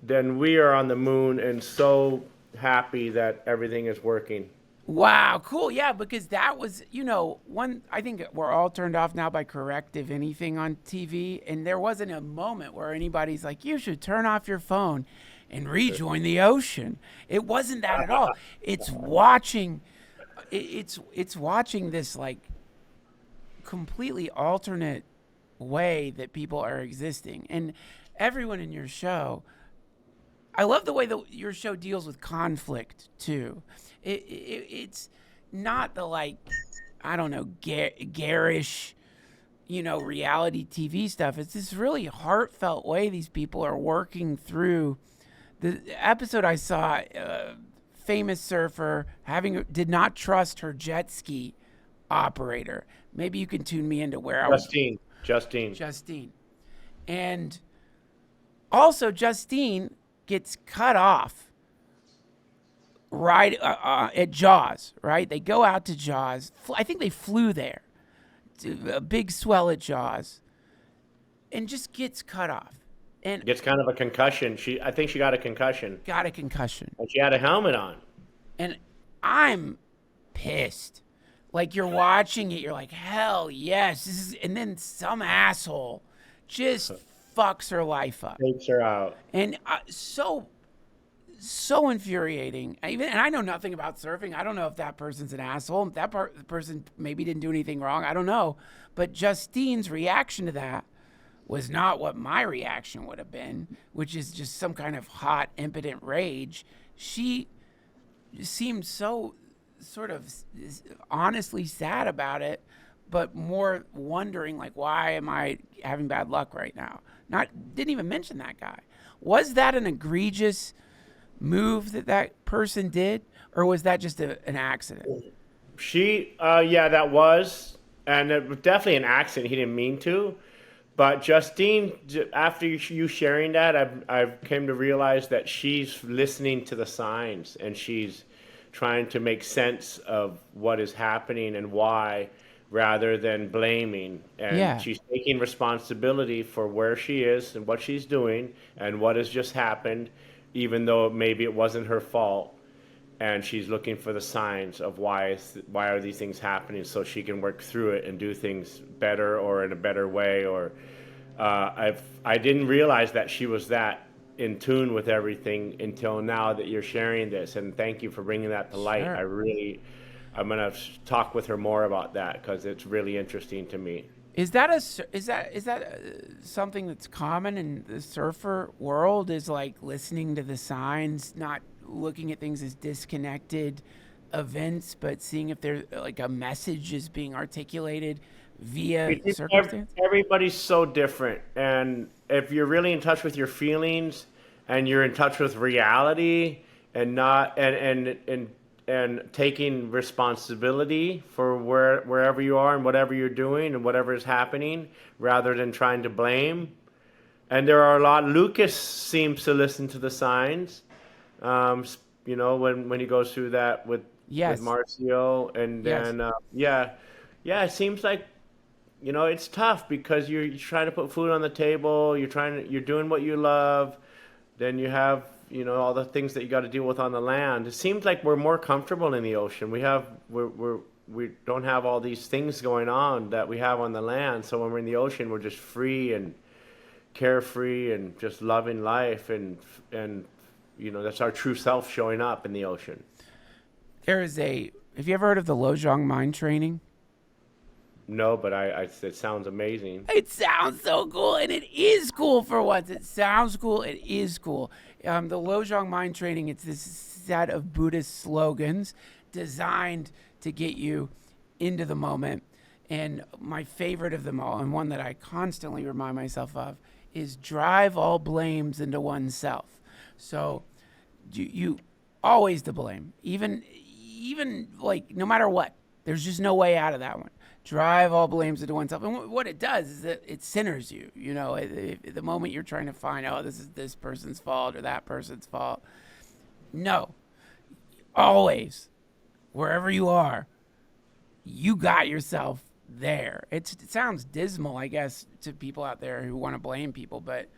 then we are on the moon and so happy that everything is working. Wow, cool. Yeah, because that was, I think we're all turned off now by corrective anything on TV. And there wasn't a moment where anybody's like, you should turn off your phone and rejoin the ocean. It wasn't that at all. It's watching, it's watching this like completely alternate way that people are existing. And everyone in your show, I love the way that your show deals with conflict too. It's not the like, I don't know, garish, reality TV stuff. It's this really heartfelt way these people are working through. The episode I saw, famous surfer did not trust her jet ski operator. Maybe you can tune me into where Justine. And also Justine gets cut off right at Jaws, right? They go out to Jaws. I think they flew there. A big swell at Jaws. And just gets cut off. And gets kind of a concussion. I think she got a concussion. And she had a helmet on. And I'm pissed. Like, you're watching it, you're like, hell yes. And then some asshole just fucks her life up. Takes her out. And so infuriating. And I know nothing about surfing. I don't know if that person's an asshole. That person maybe didn't do anything wrong. I don't know. But Justine's reaction to that was not what my reaction would have been, which is just some kind of hot, impotent rage. She seemed so sort of honestly sad about it, but more wondering, like, why am I having bad luck right now? Didn't even mention that guy. Was that an egregious move that person did, or was that just an accident? That was, and it was definitely an accident. He didn't mean to. But Justine, after you sharing that, I've came to realize that she's listening to the signs and she's trying to make sense of what is happening and why, rather than blaming. And she's taking responsibility for where she is and what she's doing and what has just happened, even though maybe it wasn't her fault. And she's looking for the signs of why are these things happening, so she can work through it and do things better or in a better way. Or I didn't realize that she was that in tune with everything until now that you're sharing this, and thank you for bringing that to light. Sure. I'm gonna talk with her more about that because it's really interesting to me. Is that something that's common in the surfer world? Is like listening to the signs, not looking at things as disconnected events, but seeing if there's like a message is being articulated via circumstance? Everybody's so different, and if you're really in touch with your feelings and you're in touch with reality and not and taking responsibility for wherever you are and whatever you're doing and whatever is happening, rather than trying to blame. And there are a lot. Lucas seems to listen to the signs. When he goes through that with Marcio, and then it seems like it's tough because you're trying to put food on the table, you're doing what you love, then you have all the things that you got to deal with on the land. It seems like we're more comfortable in the ocean. We don't have all these things going on that we have on the land. So when we're in the ocean, we're just free and carefree and just loving life, and that's our true self showing up in the ocean. Have you ever heard of the Lojong mind training? No, but it sounds amazing. It sounds so cool, and it is cool for once. It sounds cool. It is cool. The Lojong mind training, it's this set of Buddhist slogans designed to get you into the moment. And my favorite of them all, and one that I constantly remind myself of, is drive all blames into oneself. So you always to blame, even like no matter what. There's just no way out of that one. Drive all blames into oneself, and what it does is that it centers you. You know, the moment you're trying to find, oh, this is this person's fault or that person's fault. No, always, wherever you are, you got yourself there. It sounds dismal, I guess, to people out there who want to blame people, but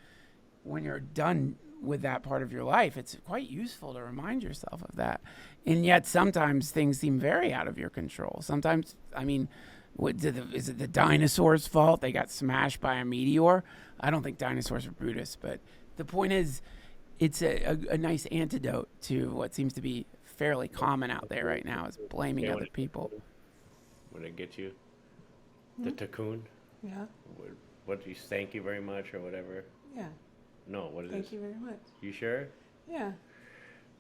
when you're done with that part of your life, it's quite useful to remind yourself of that. And yet sometimes things seem very out of your control. Sometimes, I mean, is it the dinosaurs' fault? They got smashed by a meteor? I don't think dinosaurs are Brutus, but the point is, it's a nice antidote to what seems to be fairly common out there right now, is blaming other people. When it gets you, the Cocoon. Yeah. What do you thank you very much or whatever? Yeah. No, what is it? Thank you very much. You sure? Yeah.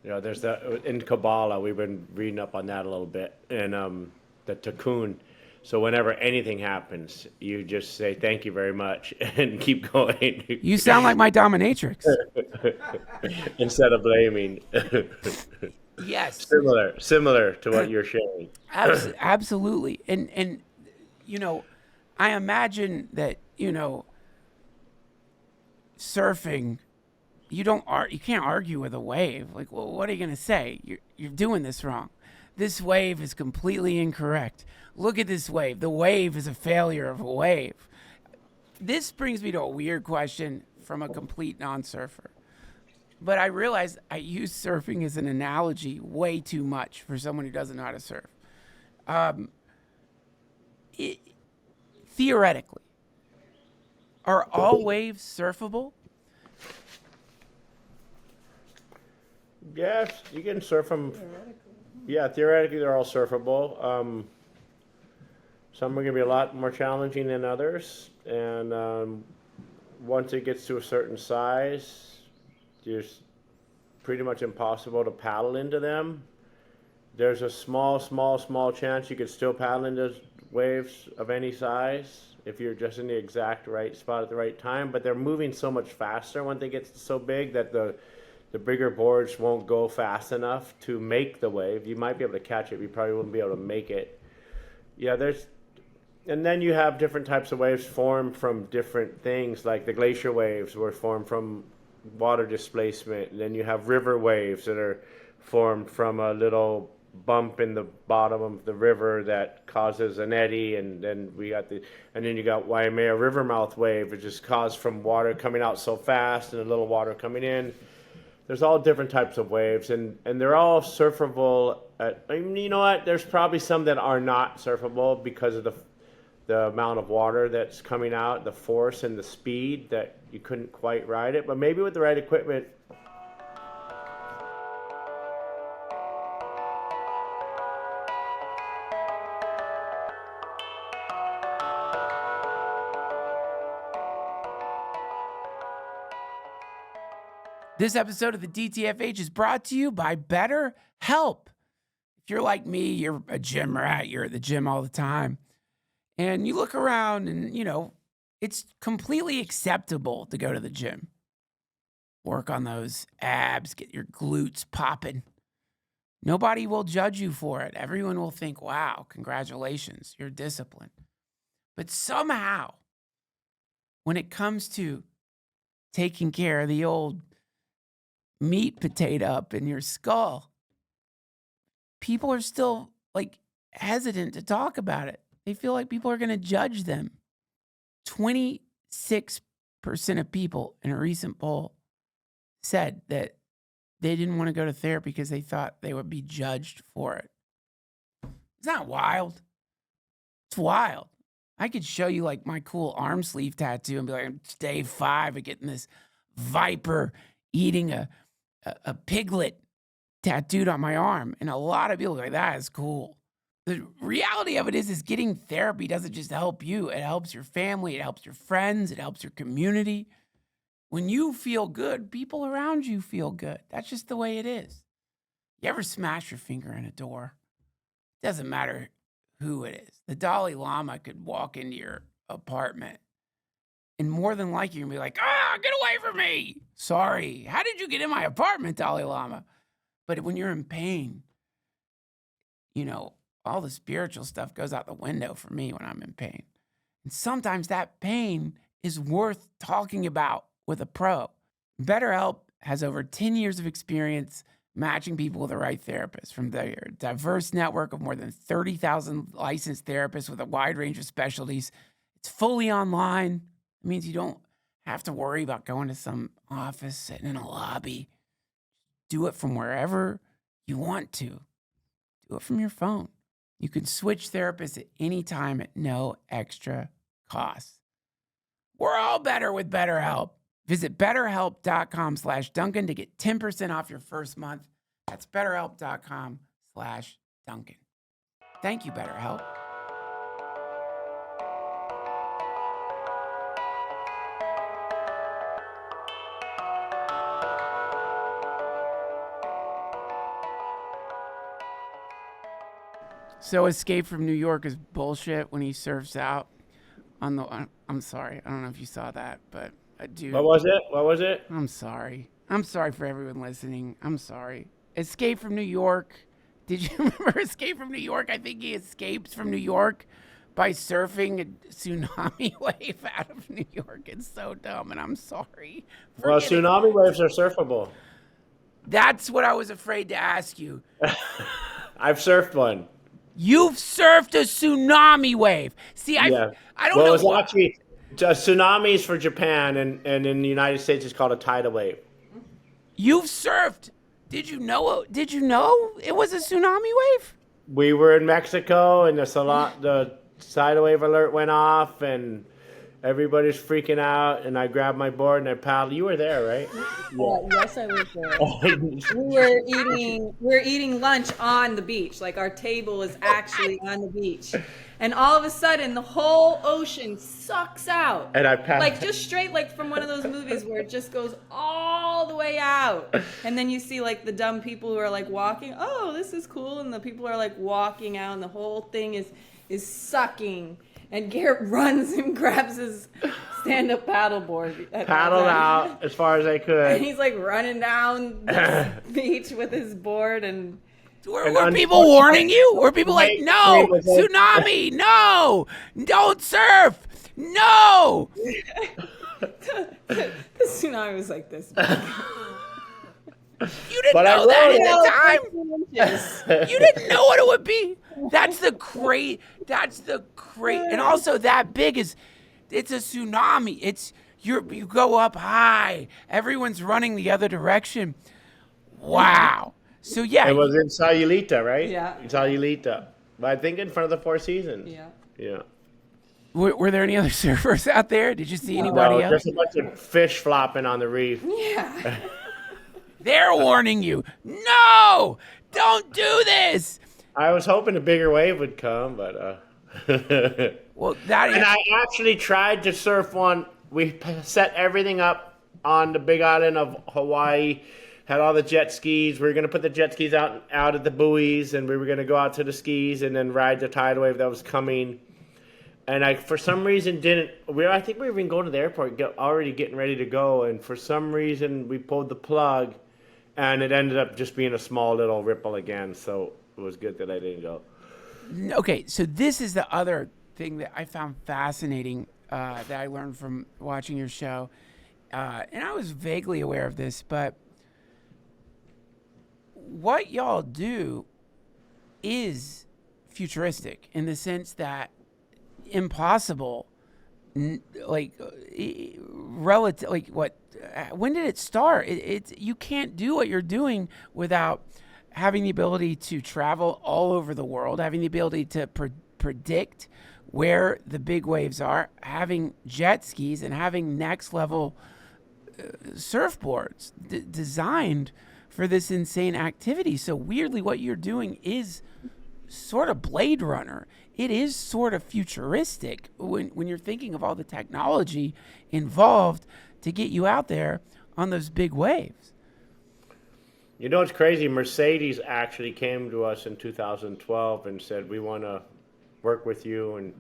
You know, there's that in Kabbalah. We've been reading up on that a little bit, and the Tikkun. So whenever anything happens, you just say thank you very much and keep going. You sound like my dominatrix. Instead of blaming. Yes. Similar to what you're sharing. Absolutely. And you know, I imagine that, you know, surfing, you can't argue with a wave. Like, well, what are you going to say? You're doing this wrong. This wave is completely incorrect. Look at this wave. The wave is a failure of a wave. This brings me to a weird question from a complete non-surfer. But I realize I use surfing as an analogy way too much for someone who doesn't know how to surf. Theoretically, are all waves surfable? Yes, you can surf them. Yeah, theoretically they're all surfable. Some are going to be a lot more challenging than others, and once it gets to a certain size, it's pretty much impossible to paddle into them. There's a small chance you could still paddle into waves of any size if you're just in the exact right spot at the right time, but they're moving so much faster when they get so big that the bigger boards won't go fast enough to make the wave. You might be able to catch it, but you probably wouldn't be able to make it. Yeah, and then you have different types of waves formed from different things, like the glacier waves were formed from water displacement. And then you have river waves that are formed from a little bump in the bottom of the river that causes an eddy, and then you got Waimea river mouth wave, which is caused from water coming out so fast and a little water coming in. There's all different types of waves, and they're all surfable. You know what? There's probably some that are not surfable because of the amount of water that's coming out, the force and the speed that you couldn't quite ride it. But maybe with the right equipment. This episode of the DTFH is brought to you by BetterHelp. If you're like me, you're a gym rat, you're at the gym all the time, and you look around and, you know, it's completely acceptable to go to the gym. Work on those abs, get your glutes popping. Nobody will judge you for it. Everyone will think, wow, congratulations, you're disciplined. But somehow, when it comes to taking care of the old meat potato up in your skull, people are still like hesitant to talk about it. They feel like people are going to judge them. 26% of people in a recent poll said that they didn't want to go to therapy because they thought they would be judged for it. It's not wild. It's wild. I could show you like my cool arm sleeve tattoo and be like, it's day 5 of getting this viper eating a piglet tattooed on my arm. And a lot of people are like, that is cool. The reality of it is getting therapy doesn't just help you. It helps your family. It helps your friends. It helps your community. When you feel good, people around you feel good. That's just the way it is. You ever smash your finger in a door? It doesn't matter who it is. The Dalai Lama could walk into your apartment and more than likely you're going to be like, get away from me. Sorry. How did you get in my apartment, Dalai Lama? But when you're in pain, all the spiritual stuff goes out the window for me when I'm in pain. And sometimes that pain is worth talking about with a pro. BetterHelp has over 10 years of experience matching people with the right therapist. From their diverse network of more than 30,000 licensed therapists with a wide range of specialties. It's fully online. It means you don't have to worry about going to some office, sitting in a lobby. Do it from wherever you want to. Do it from your phone. You can switch therapists at any time at no extra cost. We're all better with BetterHelp. Visit betterhelp.com/Duncan to get 10% off your first month. That's betterhelp.com/Duncan. Thank you, BetterHelp. So Escape from New York is bullshit when he surfs out on the... I'm sorry. I don't know if you saw that, but I do. What was it? I'm sorry. I'm sorry for everyone listening. I'm sorry. Escape from New York. Did you remember Escape from New York? I think he escapes from New York by surfing a tsunami wave out of New York. It's so dumb, and I'm sorry. Well, tsunami waves are surfable. That's what I was afraid to ask you. I've surfed one. You've surfed a tsunami wave. See, I don't know. Well, it's actually tsunamis for Japan, and in the United States, it's called a tidal wave. You've surfed. Did you know it was a tsunami wave? We were in Mexico, and the tidal wave alert went off, and everybody's freaking out. And I grabbed my board and I paddled. You were there, right? Yes, I was there. We were eating lunch on the beach. Like our table is actually on the beach. And all of a sudden the whole ocean sucks out. And I paddled. Like just straight like from one of those movies where it just goes all the way out. And then you see like the dumb people who are like walking, oh, this is cool. And the people are like walking out and the whole thing is sucking. And Garrett runs and grabs his stand-up paddleboard. Paddled out as far as I could. And he's like running down the beach with his board. And were people warning you? Were people like, no, tsunami, no, don't surf, no? The tsunami was like this. You didn't know that at the time. You didn't know what it would be. That's the great. And also that big it's a tsunami. You go up high. Everyone's running the other direction. Wow. So yeah. It was in Sayulita, right? Yeah. In Sayulita. But I think in front of the Four Seasons. Yeah. Yeah. Were there any other surfers out there? Did you see anybody else? Just a bunch of fish flopping on the reef. Yeah. They're warning you. No, don't do this. I was hoping a bigger wave would come, but well, and I actually tried to surf one. We set everything up on the big island of Hawaii, had all the jet skis. We were going to put the jet skis out at the buoys, and we were going to go out to the skis and then ride the tidal wave that was coming. And I, for some reason, didn't. I think we were even going to the airport, already getting ready to go, and for some reason we pulled the plug, and it ended up just being a small little ripple again. So it was good that I didn't go. Okay, so this is the other thing that I found fascinating that I learned from watching your show, and I was vaguely aware of this, but what y'all do is futuristic in the sense that impossible, relative, like what? When did it start? You can't do what you're doing without having the ability to travel all over the world, having the ability to predict where the big waves are, having jet skis, and having next level surfboards designed for this insane activity. So weirdly, what you're doing is sort of Blade Runner. It is sort of futuristic when you're thinking of all the technology involved to get you out there on those big waves. You know, it's crazy. Mercedes actually came to us in 2012 and said, we want to work with you. And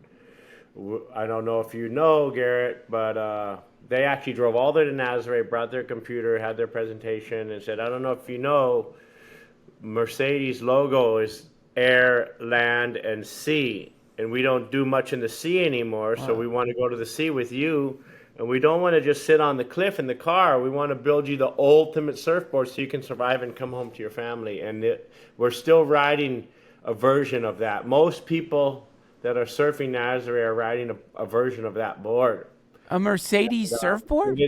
I don't know if you know, Garrett, but they actually drove all the way to Nazareth, brought their computer, had their presentation, and said, I don't know if you know, Mercedes logo is air, land, and sea. And we don't do much in the sea anymore, so we want to go to the sea with you. And we don't want to just sit on the cliff in the car. We want to build you the ultimate surfboard so you can survive and come home to your family. And we're still riding a version of that. Most people that are surfing Nazareth are riding a version of that board. A Mercedes surfboard?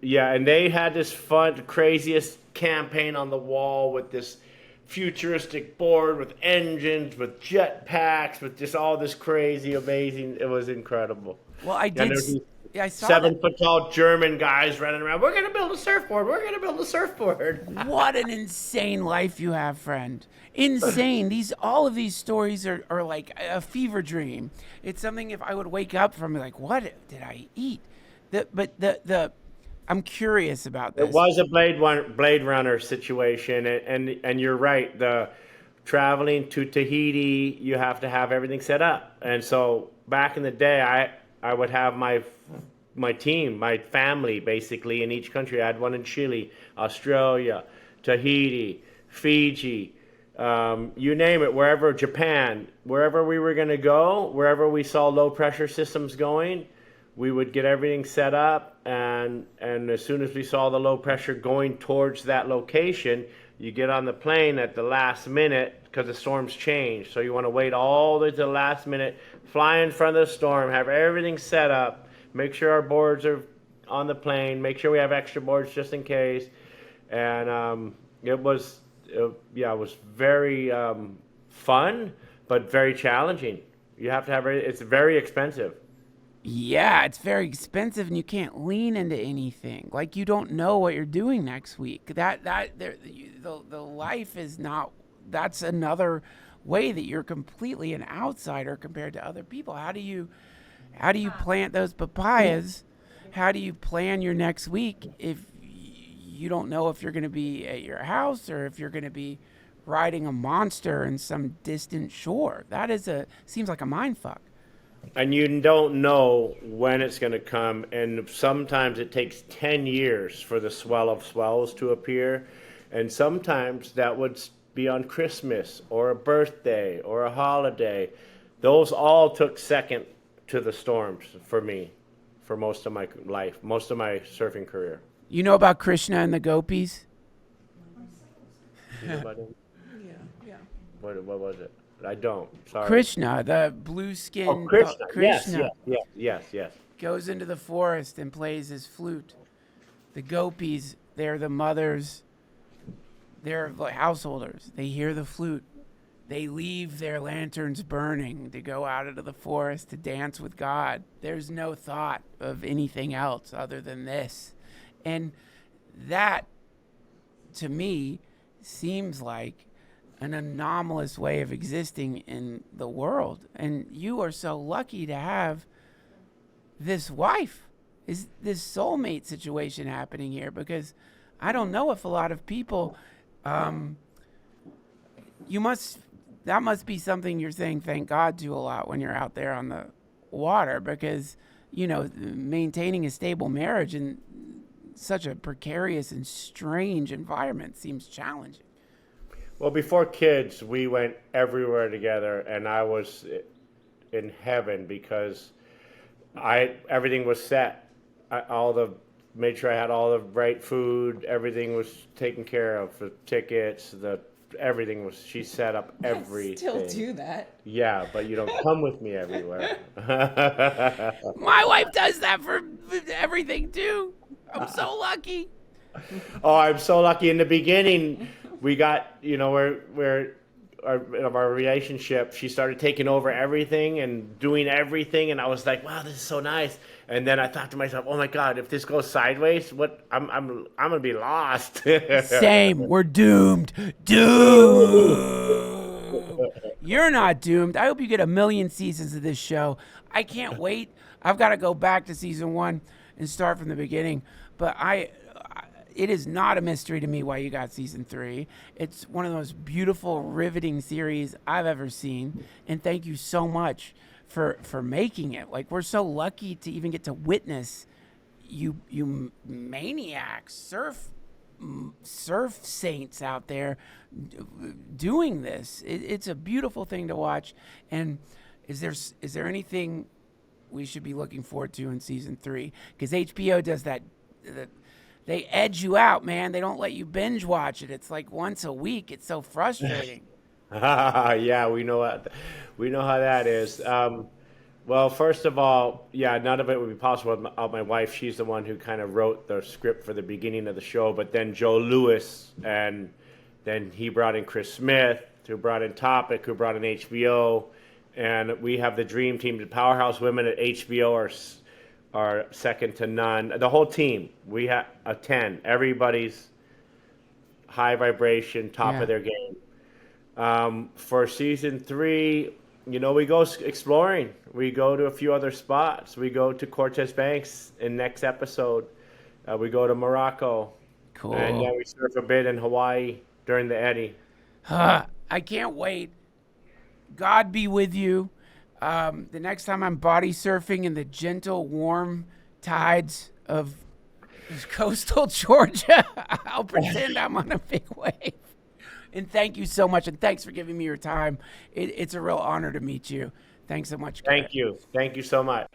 Yeah, and they had this fun, craziest campaign on the wall with this futuristic board with engines, with jet packs, with just all this crazy, amazing. It was incredible. Well, I saw 7 foot tall German guys running around. We're gonna build a surfboard. We're gonna build a surfboard. What an insane life you have, friend. Insane. All of these stories are like a fever dream. It's something if I would wake up from like, what did I eat? I'm curious about this. It was a Blade Runner situation, and you're right. The traveling to Tahiti, you have to have everything set up. And so back in the day, I would have my team, my family, basically in each country. I had one in Chile, Australia, Tahiti, Fiji, you name it, wherever, Japan, wherever we were going to go, wherever we saw low pressure systems going, we would get everything set up, and as soon as we saw the low pressure going towards that location, you get on the plane at the last minute because the storms change. So you want to wait all the way to the last minute, fly in front of the storm, have everything set up, make sure our boards are on the plane, make sure we have extra boards just in case. And it was very fun, but very challenging. You have to have it's very expensive. Yeah, it's very expensive, and you can't lean into anything. Like, you don't know what you're doing next week. The life is not. That's another way that you're completely an outsider compared to other people. How do you plant those papayas? How do you plan your next week if you don't know if you're going to be at your house or if you're going to be riding a monster in some distant shore? Seems like a mind fuck. And you don't know when it's going to come, and sometimes it takes 10 years for the swell of swells to appear, and sometimes that would be on Christmas or a birthday or a holiday. Those all took second to the storms for me for most of my life, most of my surfing career. You know about Krishna and the Gopis? You know about him? Yeah. What was it? I don't. Sorry. Krishna, the blue skin. Oh, Krishna. Krishna Yes. goes into the forest and plays his flute. The Gopis, they're the mothers. They're the householders. They hear the flute. They leave their lanterns burning to go out into the forest to dance with God. There's no thought of anything else other than this. And that, to me, seems like an anomalous way of existing in the world. And you are so lucky to have this wife. Is this soulmate situation happening here? Because I don't know if a lot of people, that must be something you're saying thank God to a lot when you're out there on the water, because, maintaining a stable marriage in such a precarious and strange environment seems challenging. Well, before kids, we went everywhere together, and I was in heaven because everything was set. Made sure I had all the right food. Everything was taken care of. The tickets, everything was. She set up everything. Still do that. Yeah, but you don't come with me everywhere. My wife does that for everything too. I'm so lucky. Oh, I'm so lucky. In the beginning, we got, our relationship, she started taking over everything and doing everything, and I was like, wow, this is so nice. And then I thought to myself, oh my God, if this goes sideways, I'm gonna be lost. Same. We're doomed. You're not doomed. I hope you get 1 million seasons of this show. I can't wait. I've got to go back to season 1 and start from the beginning. But it is not a mystery to me why you got season 3. It's one of the most beautiful, riveting series I've ever seen. And thank you so much for making it. Like, we're so lucky to even get to witness you maniacs, surf saints out there doing this. It's a beautiful thing to watch. And is there anything we should be looking forward to in season 3? Because HBO does that. They edge you out, man. They don't let you binge watch it. It's like once a week. It's so frustrating. Yeah, we know how that is. Well, first of all, yeah, none of it would be possible without my wife. She's the one who kind of wrote the script for the beginning of the show, but then Joe Lewis, and then he brought in Chris Smith, who brought in Topic, who brought in HBO, and we have the dream team. The powerhouse women at HBO are second to none. The whole team, we have a 10. Everybody's high vibration, top of their game. For season 3, we go exploring. We go to a few other spots. We go to Cortez Banks in next episode. We go to Morocco. Cool. And then we surf a bit in Hawaii during the eddy. I can't wait. God be with you. The next time I'm body surfing in the gentle, warm tides of coastal Georgia, I'll pretend I'm on a big wave. And thank you so much. And thanks for giving me your time. It's a real honor to meet you. Thanks so much, Garrett. Thank you. Thank you so much.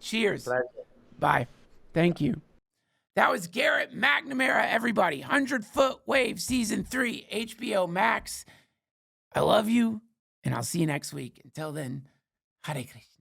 Cheers. Pleasure. Bye. Thank you. That was Garrett McNamara, everybody. 100 Foot Wave, Season 3, HBO Max. I love you, and I'll see you next week. Until then, Hare Krishna.